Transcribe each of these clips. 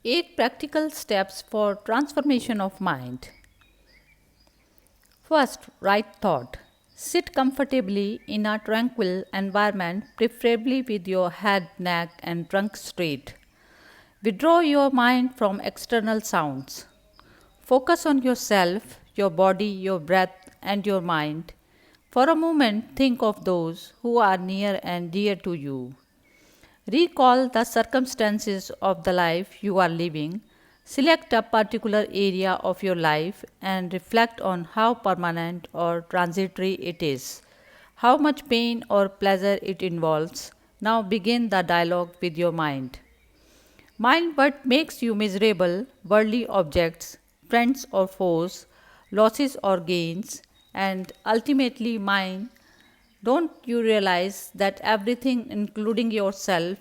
8 practical steps for transformation of mind. First, right thought. Sit comfortably in a tranquil environment, preferably with your head, neck, and trunk straight. Withdraw your mind from external sounds. Focus on yourself, your body, your breath, and your mind. For a moment, think of those who are near and dear to you. Recall the circumstances of the life you are living. Select a particular area of your life and reflect on how permanent or transitory it is, how much pain or pleasure it involves. Now begin the dialogue with your mind. Mind what makes you miserable, worldly objects, friends or foes, losses or gains, and ultimately mind. Don't you realize that everything, including yourself,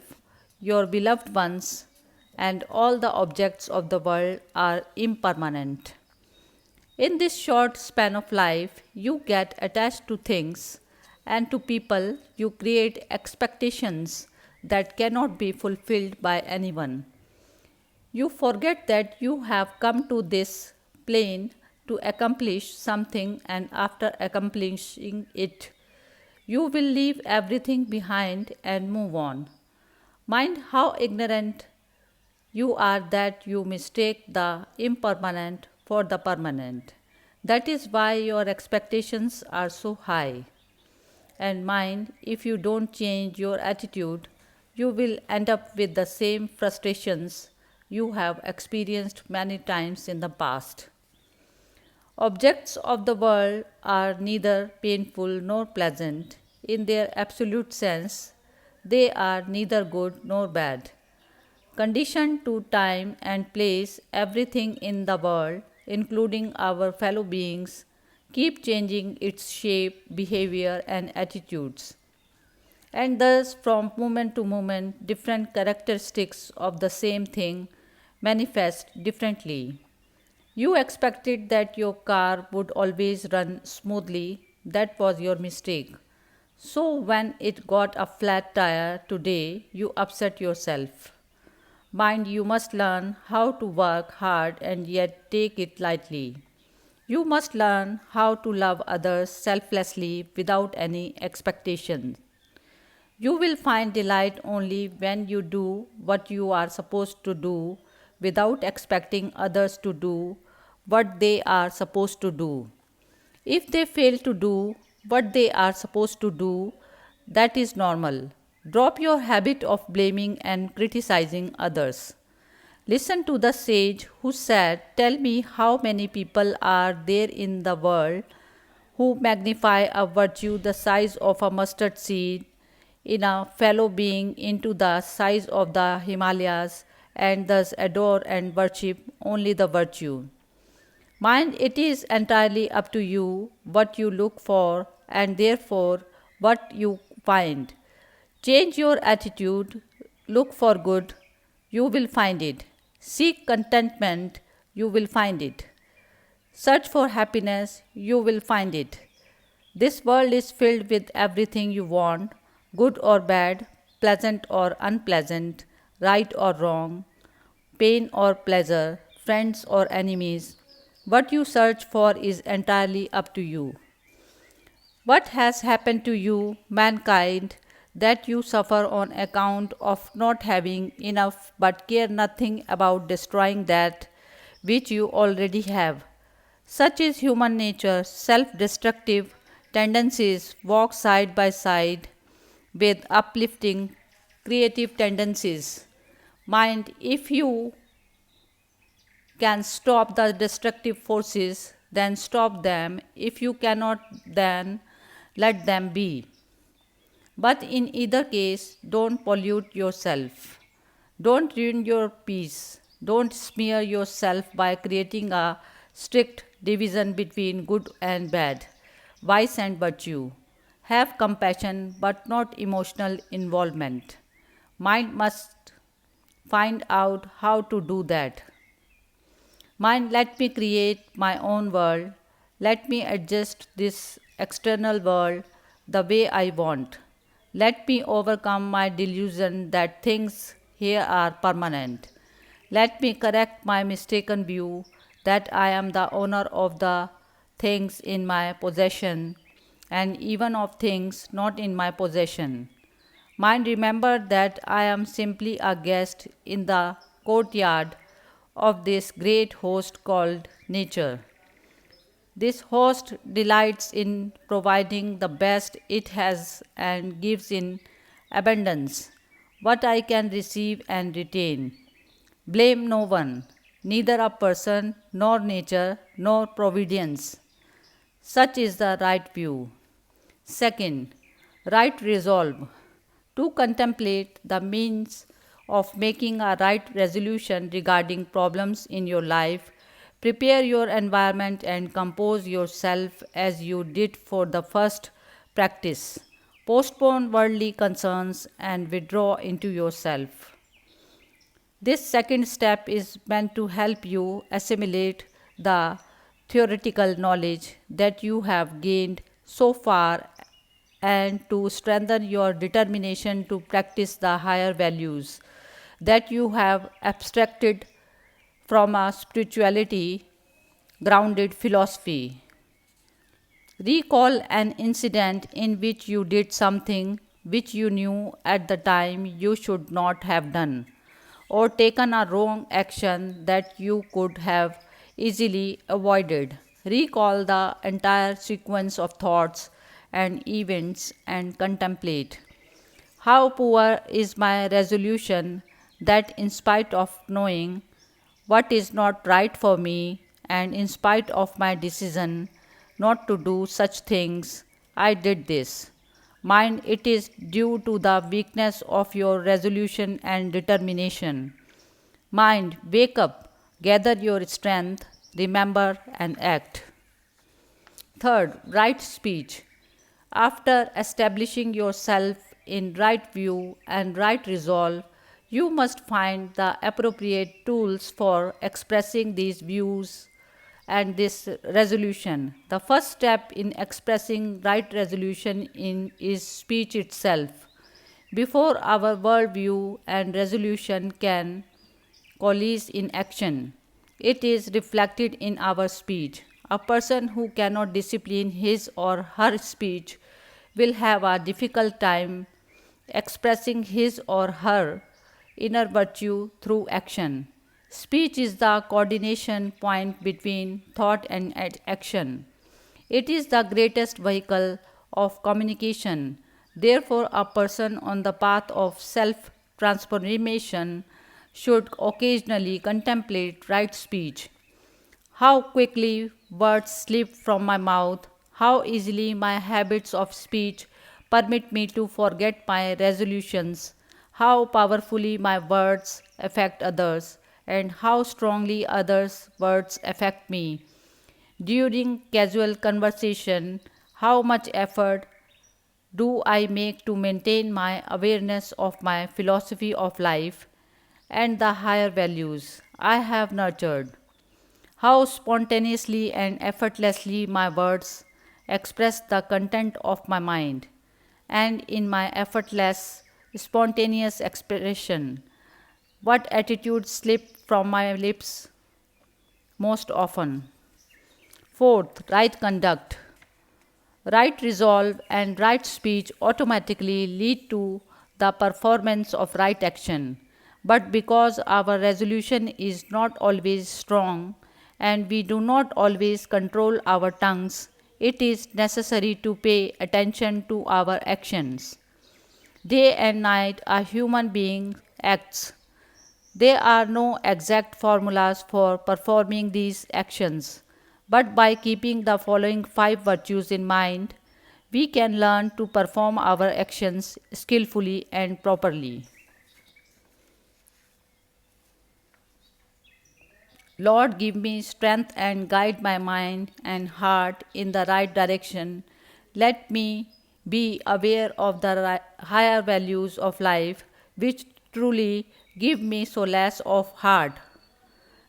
your beloved ones, and all the objects of the world, are impermanent? In this short span of life, you get attached to things and to people, you create expectations that cannot be fulfilled by anyone. You forget that you have come to this plane to accomplish something, and after accomplishing it, you will leave everything behind and move on. Mind how ignorant you are that you mistake the impermanent for the permanent. That is why your expectations are so high. And mind, if you don't change your attitude, you will end up with the same frustrations you have experienced many times in the past. Objects of the world are neither painful nor pleasant in their absolute sense. They are neither good nor bad. Conditioned to time and place, everything in the world, including our fellow beings, keep changing its shape, behavior, and attitudes. And thus, from moment to moment, different characteristics of the same thing manifest differently. You expected that your car would always run smoothly. That was your mistake. So, when it got a flat tire today, you upset yourself. Mind, you must learn how to work hard and yet take it lightly. You must learn how to love others selflessly without any expectations. You will find delight only when you do what you are supposed to do without expecting others to do what they are supposed to do. If they fail to do what they are supposed to do, that is normal. Drop your habit of blaming and criticizing others. Listen to the sage who said, tell me how many people are there in the world who magnify a virtue the size of a mustard seed in a fellow being into the size of the Himalayas and thus adore and worship only the virtue. Mind, it is entirely up to you what you look for and therefore what you find. Change your attitude, look for good, you will find it. Seek contentment, you will find it. Search for happiness, you will find it. This world is filled with everything you want, good or bad, pleasant or unpleasant, right or wrong, pain or pleasure, friends or enemies. What you search for is entirely up to you. What has happened to you, mankind, that you suffer on account of not having enough but care nothing about destroying that which you already have? Such is human nature, self destructive tendencies walk side by side with uplifting creative tendencies. Mind, if you can stop the destructive forces, then stop them. If you cannot, then let them be. But in either case, don't pollute yourself. Don't ruin your peace. Don't smear yourself by creating a strict division between good and bad, vice and virtue. Have compassion but not emotional involvement. Mind must find out how to do that. Mind, let me create my own world. Let me adjust this external world the way I want. Let me overcome my delusion that things here are permanent. Let me correct my mistaken view that I am the owner of the things in my possession and even of things not in my possession. Mind, remember that I am simply a guest in the courtyard of this great host called nature. This host delights in providing the best it has and gives in abundance what I can receive and retain. Blame no one, neither a person, nor nature, nor providence. Such is the right view. Second, right resolve. To contemplate the means of making a right resolution regarding problems in your life, prepare your environment and compose yourself as you did for the first practice. Postpone worldly concerns and withdraw into yourself. This second step is meant to help you assimilate the theoretical knowledge that you have gained so far and to strengthen your determination to practice the higher values that you have abstracted from a spirituality grounded philosophy. Recall an incident in which you did something which you knew at the time you should not have done, or taken a wrong action that you could have easily avoided. Recall the entire sequence of thoughts and events and contemplate. How poor is my resolution that, in spite of knowing what is not right for me, and in spite of my decision not to do such things, I did this. Mind, it is due to the weakness of your resolution and determination. Mind, wake up, gather your strength, remember and act. Third, right speech. After establishing yourself in right view and right resolve, you must find the appropriate tools for expressing these views and this resolution. The first step in expressing right resolution is speech itself. Before our worldview and resolution can coalesce in action, it is reflected in our speech. A person who cannot discipline his or her speech will have a difficult time expressing his or her inner virtue through action. Speech is the coordination point between thought and action. It is the greatest vehicle of communication. Therefore, a person on the path of self transformation should occasionally contemplate right speech. How quickly words slip from my mouth, how easily my habits of speech permit me to forget my resolutions, how powerfully my words affect others, and how strongly others' words affect me. During casual conversation, how much effort do I make to maintain my awareness of my philosophy of life and the higher values I have nurtured? How spontaneously and effortlessly my words express the content of my mind, and in my effortless, spontaneous expression, what attitudes slip from my lips most often. Fourth, right conduct. Right resolve and right speech automatically lead to the performance of right action. But because our resolution is not always strong and we do not always control our tongues, it is necessary to pay attention to our actions. Day and night, a human being acts. There are no exact formulas for performing these actions, but by keeping the following five virtues in mind, we can learn to perform our actions skillfully and properly. Lord, give me strength and guide my mind and heart in the right direction. Let me be aware of the higher values of life, which truly give me solace of heart.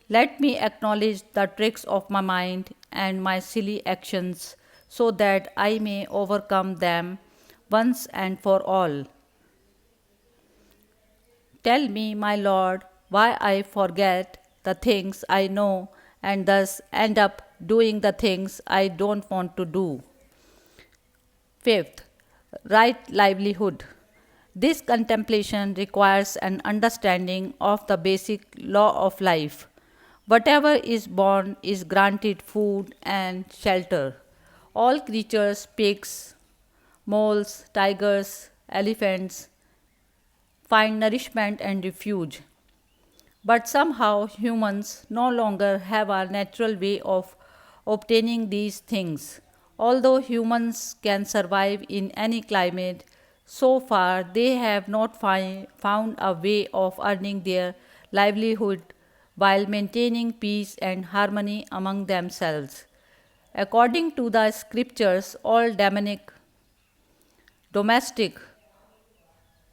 Let me acknowledge the tricks of my mind and my silly actions so that I may overcome them once and for all. Tell me, my Lord, why I forget the things I know and thus end up doing the things I don't want to do. Fifth, right livelihood. This contemplation requires an understanding of the basic law of life. Whatever is born is granted food and shelter. All creatures, pigs, moles, tigers, elephants, find nourishment and refuge. But somehow humans no longer have our natural way of obtaining these things. Although humans can survive in any climate, so far they have not found a way of earning their livelihood while maintaining peace and harmony among themselves. According to the scriptures, all domestic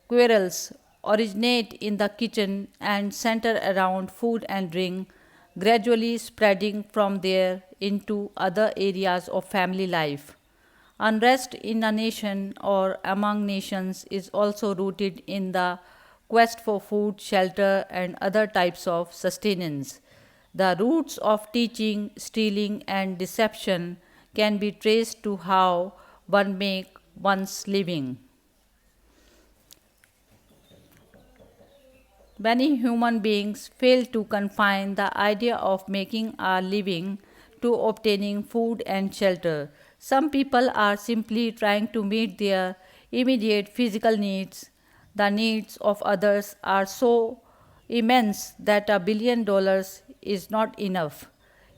quarrels originate in the kitchen and center around food and drink, gradually spreading from there into other areas of family life. Unrest in a nation or among nations is also rooted in the quest for food, shelter, and other types of sustenance. The roots of teaching, stealing, and deception can be traced to how one make one's living. Many human beings fail to confine the idea of making a living to obtaining food and shelter. Some people are simply trying to meet their immediate physical needs. The needs of others are so immense that $1 billion is not enough.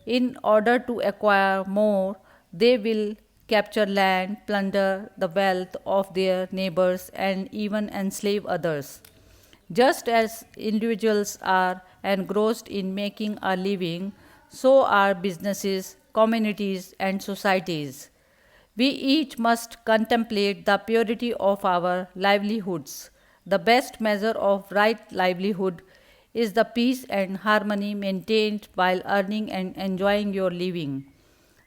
In order to acquire more, they will capture land, plunder the wealth of their neighbors, and even enslave others. Just as individuals are engrossed in making a living, so are businesses, communities, and societies. We each must contemplate the purity of our livelihoods. The best measure of right livelihood is the peace and harmony maintained while earning and enjoying your living.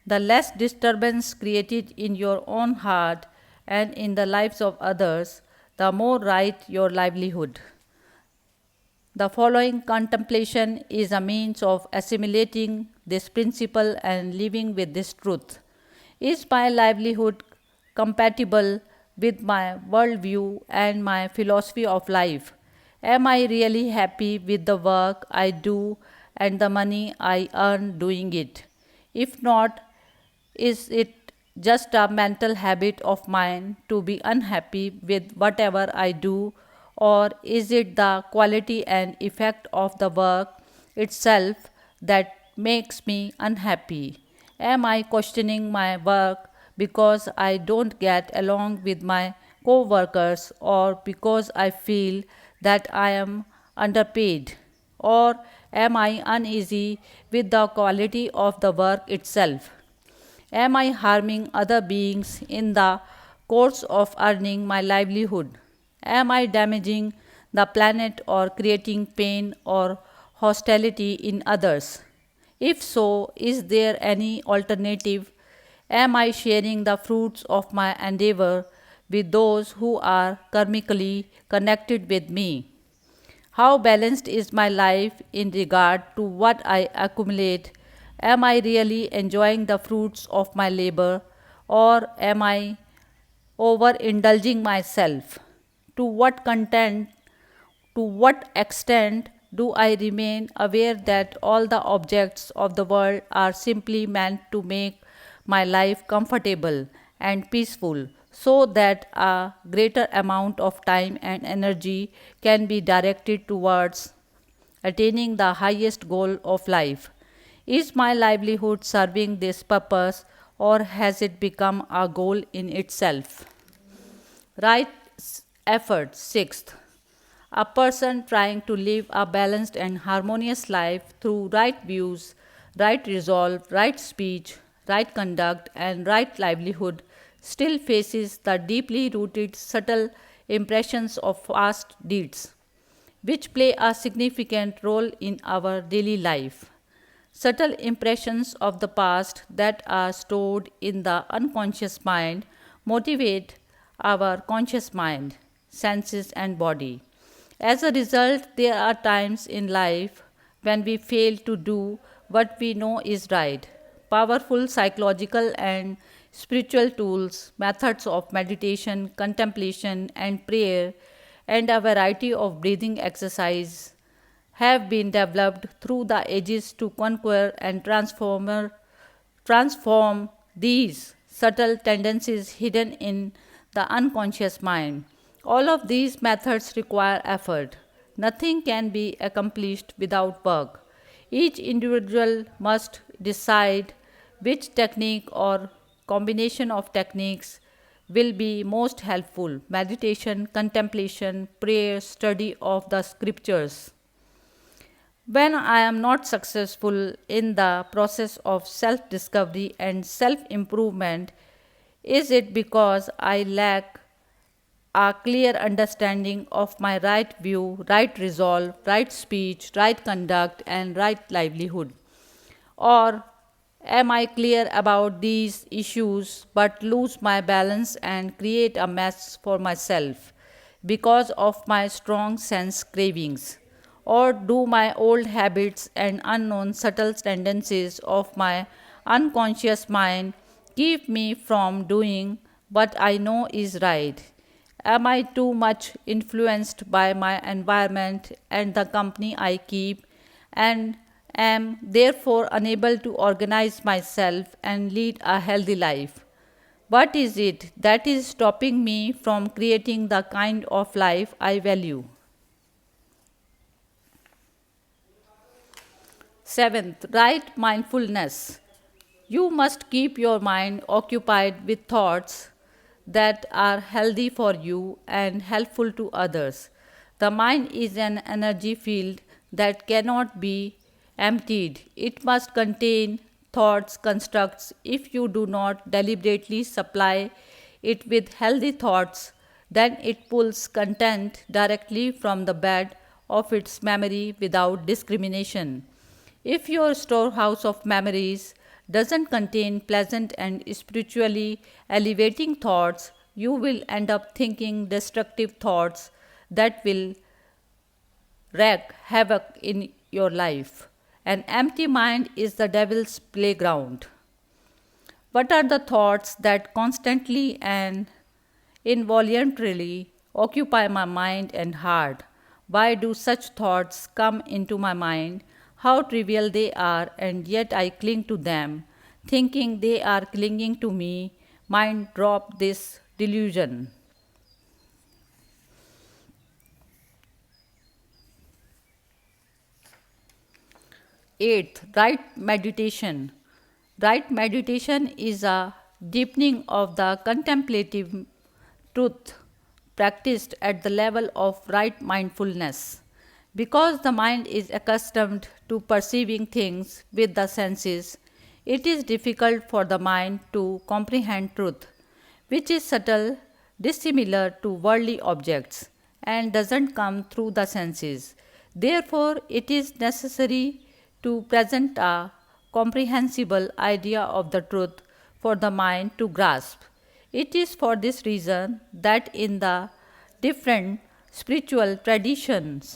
The less disturbance created in your own heart and in the lives of others, the more right your livelihood. The following contemplation is a means of assimilating this principle and living with this truth. Is my livelihood compatible with my worldview and my philosophy of life? Am I really happy with the work I do and the money I earn doing it? If not, is it just a mental habit of mine to be unhappy with whatever I do, or is it the quality and effect of the work itself that makes me unhappy? Am I questioning my work because I don't get along with my co workers, or because I feel that I am underpaid? Or am I uneasy with the quality of the work itself? Am I harming other beings in the course of earning my livelihood? Am I damaging the planet or creating pain or hostility in others? If so, is there any alternative? Am I sharing the fruits of my endeavor with those who are karmically connected with me? How balanced is my life in regard to what I accumulate? Am I really enjoying the fruits of my labor, or am I overindulging myself? To what content, to what extent do I remain aware that all the objects of the world are simply meant to make my life comfortable and peaceful, so that a greater amount of time and energy can be directed towards attaining the highest goal of life? Is my livelihood serving this purpose, or has it become a goal in itself? Right effort. Sixth, a person trying to live a balanced and harmonious life through right views, right resolve, right speech, right conduct, and right livelihood still faces the deeply rooted subtle impressions of past deeds, which play a significant role in our daily life. Subtle impressions of the past that are stored in the unconscious mind motivate our conscious mind, senses, and body. As a result, there are times in life when we fail to do what we know is right. Powerful psychological and spiritual tools, methods of meditation, contemplation, and prayer, and a variety of breathing exercise have been developed through the ages to conquer and transform these subtle tendencies hidden in the unconscious mind. All of these methods require effort. Nothing can be accomplished without work. Each individual must decide which technique or combination of techniques will be most helpful: meditation, contemplation, prayer, study of the scriptures. When I am not successful in the process of self discovery and self improvement, is it because I lack a clear understanding of my right view, right resolve, right speech, right conduct, and right livelihood? Or am I clear about these issues but lose my balance and create a mess for myself because of my strong sense cravings? Or do my old habits and unknown subtle tendencies of my unconscious mind keep me from doing what I know is right? Am I too much influenced by my environment and the company I keep, and am therefore unable to organize myself and lead a healthy life? What is it that is stopping me from creating the kind of life I value? Seventh, right mindfulness. You must keep your mind occupied with thoughts that are healthy for you and helpful to others. The mind is an energy field that cannot be emptied. It must contain thoughts, constructs. If you do not deliberately supply it with healthy thoughts, then it pulls content directly from the bed of its memory without discrimination. If your storehouse of memories doesn't contain pleasant and spiritually elevating thoughts, you will end up thinking destructive thoughts that will wreak havoc in your life. An empty mind is the devil's playground. What are the thoughts that constantly and involuntarily occupy my mind and heart? Why do such thoughts come into my mind? How trivial they are, and yet I cling to them, thinking they are clinging to me. Mind, drop this delusion. Eighth, right meditation. Right meditation is a deepening of the contemplative truth practiced at the level of right mindfulness. Because the mind is accustomed to perceiving things with the senses, it is difficult for the mind to comprehend truth, which is subtle, dissimilar to worldly objects, and doesn't come through the senses. Therefore, it is necessary to present a comprehensible idea of the truth for the mind to grasp. It is for this reason that in the different spiritual traditions,